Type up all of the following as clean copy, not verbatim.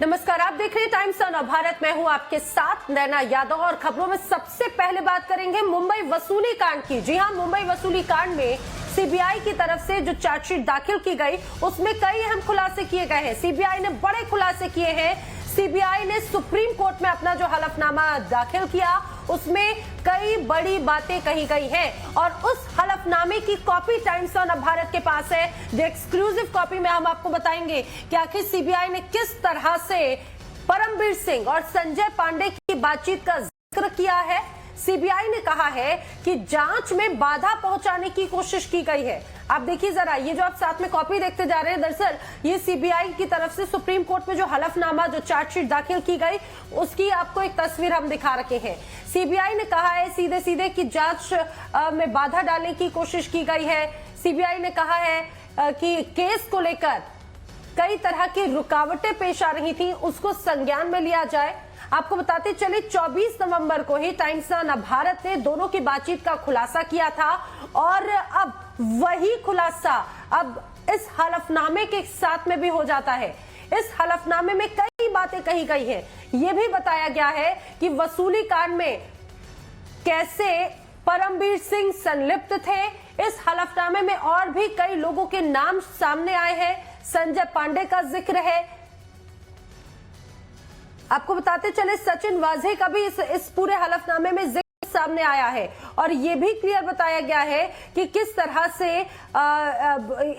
नमस्कार, आप देख रहे हैं टाइम्स ऑफ भारत। मैं हूं आपके साथ नैना यादव और खबरों में सबसे पहले बात करेंगे मुंबई वसूली कांड की। जी हां, मुंबई वसूली कांड में सीबीआई की तरफ से जो चार्जशीट दाखिल की गई उसमें कई अहम खुलासे किए गए हैं। सीबीआई ने बड़े खुलासे किए हैं। सीबीआई ने सुप्रीम कोर्ट में अपना जो हलफनामा दाखिल किया उसमें कई बड़ी बातें कही गई हैं और उस हलफनामे की कॉपी टाइम्स ऑफ भारत के पास है। जो एक्सक्लूसिव कॉपी में हम आपको बताएंगे कि आखिर सीबीआई ने किस तरह से परमबीर सिंह और संजय पांडे की बातचीत का जिक्र किया है। सीबीआई ने कहा है कि जांच में बाधा पहुंचाने की कोशिश की गई है। आप देखिए जरा, ये जो आप साथ में कॉपी देखते जा रहे हैं, दरअसल ये सीबीआई की तरफ से सुप्रीम कोर्ट में जो हलफनामा जो चार्जशीट दाखिल की गई उसकी आपको एक तस्वीर हम दिखा रखे हैं। सीबीआई ने कहा है सीधे सीधे कि जांच में बाधा डालने की कोशिश की गई है। सीबीआई ने कहा है कि केस को लेकर कई तरह की रुकावटें पेश आ रही थी, उसको संज्ञान में लिया जाए। आपको बताते चले 24 नवंबर को ही टाइम्स ऑफ भारत ने दोनों की बातचीत का खुलासा किया था और अब वही खुलासा अब इस हलफनामे के साथ में भी हो जाता है। इस हलफनामे में कई बातें कही गई हैं। यह भी बताया गया है कि वसूली कांड में कैसे परमबीर सिंह संलिप्त थे। इस हलफनामे में और भी कई लोगों के नाम सामने आए हैं। संजय पांडे का जिक्र है। आपको बताते चले सचिन वाजे का भी इस पूरे हलफनामे में जिक्र सामने आया है और यह भी क्लियर बताया गया है कि किस तरह से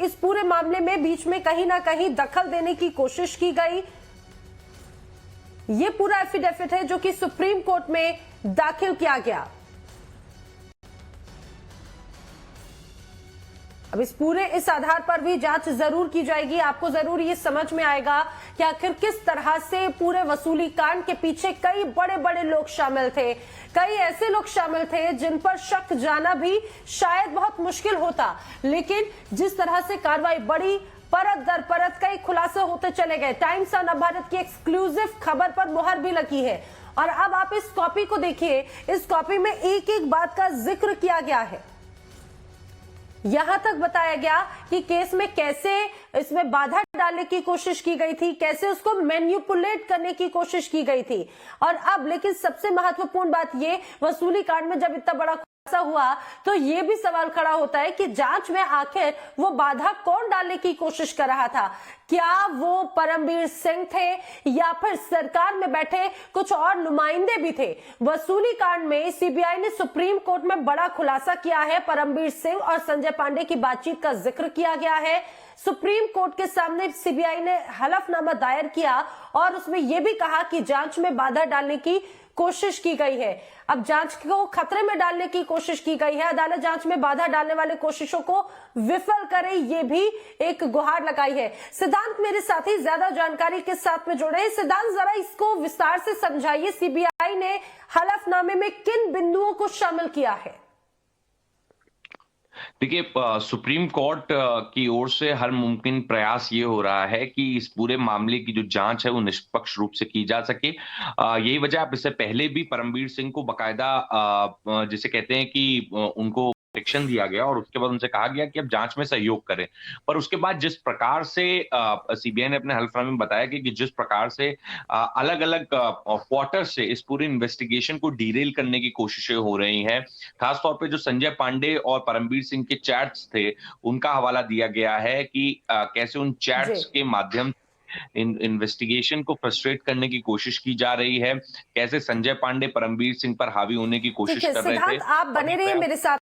इस पूरे मामले में बीच में कहीं ना कहीं दखल देने की कोशिश की गई। यह पूरा एफिडेविट है जो कि सुप्रीम कोर्ट में दाखिल किया गया। अब इस आधार पर भी जांच जरूर की जाएगी। आपको जरूर ये समझ में आएगा कि आखिर किस तरह से पूरे वसूली कांड के पीछे कई बड़े बड़े लोग शामिल थे। कई ऐसे लोग शामिल थे जिन पर शक जाना भी शायद बहुत मुश्किल होता, लेकिन जिस तरह से कार्रवाई बढ़ी, परत दर परत कई खुलासे होते चले गए। टाइम्स ऑफ भारत की एक्सक्लूसिव खबर पर मुहर भी लगी है और अब आप इस कॉपी को देखिए। इस कॉपी में एक एक बात का जिक्र किया गया है। यहां तक बताया गया कि केस में कैसे इसमें बाधा डालने की कोशिश की गई थी, कैसे उसको मैनिपुलेट करने की कोशिश की गई थी। और अब लेकिन सबसे महत्वपूर्ण बात ये, वसूली कांड में जब इतना बड़ा खुलासा हुआ तो ये भी सवाल खड़ा होता है कि जांच में आखिर वो बाधा कौन डालने की कोशिश कर रहा था। क्या वो परमबीर सिंह थे या फिर सरकार में बैठे कुछ और नुमाइंदे भी थे। वसूली कांड में सीबीआई ने सुप्रीम कोर्ट में बड़ा खुलासा किया है। परमबीर सिंह और संजय पांडे की बातचीत का जिक्र किया गया है। सुप्रीम कोर्ट के सामने सीबीआई ने हलफनामा दायर किया और उसमें यह भी कहा कि जांच में बाधा डालने की कोशिश की गई है। अब जांच को खतरे में डालने की कोशिश की गई है। अदालत जांच में बाधा डालने वाले कोशिशों को विफल करे, ये भी एक गुहार लगाई है। सिद्धांत मेरे साथी ज्यादा जानकारी के साथ में जुड़े हैं। सिद्धांत, जरा इसको विस्तार से समझाइए। सीबीआई ने हलफनामे में किन बिंदुओं को शामिल किया है? देखिए, सुप्रीम कोर्ट की ओर से हर मुमकिन प्रयास ये हो रहा है कि इस पूरे मामले की जो जांच है वो निष्पक्ष रूप से की जा सके। यही वजह, आप इससे पहले भी परमबीर सिंह को बकायदा जिसे कहते हैं कि उनको प्रोटेक्शन दिया गया और उसके बाद उनसे कहा गया कि अब जांच में सहयोग करें। पर उसके बाद जिस प्रकार से सीबीआई ने अपने हलफनामे में बताया कि जिस प्रकार से अलग-अलग क्वार्टर से इस पूरी इन्वेस्टिगेशन को डीरेल करने की कोशिशें हो रही हैं। खास तौर पे जो संजय पांडे और परमबीर सिंह के चैट्स थे, उनका हवाला दिया गया है कि कैसे उन चैट्स के माध्यम इन्वेस्टिगेशन को फ्रस्ट्रेट करने की कोशिश की जा रही है, कैसे संजय पांडे परमबीर सिंह पर हावी होने की ठीक कोशिश है कर रहे थे। सिद्धांत, आप बने रहिए मेरे साथ।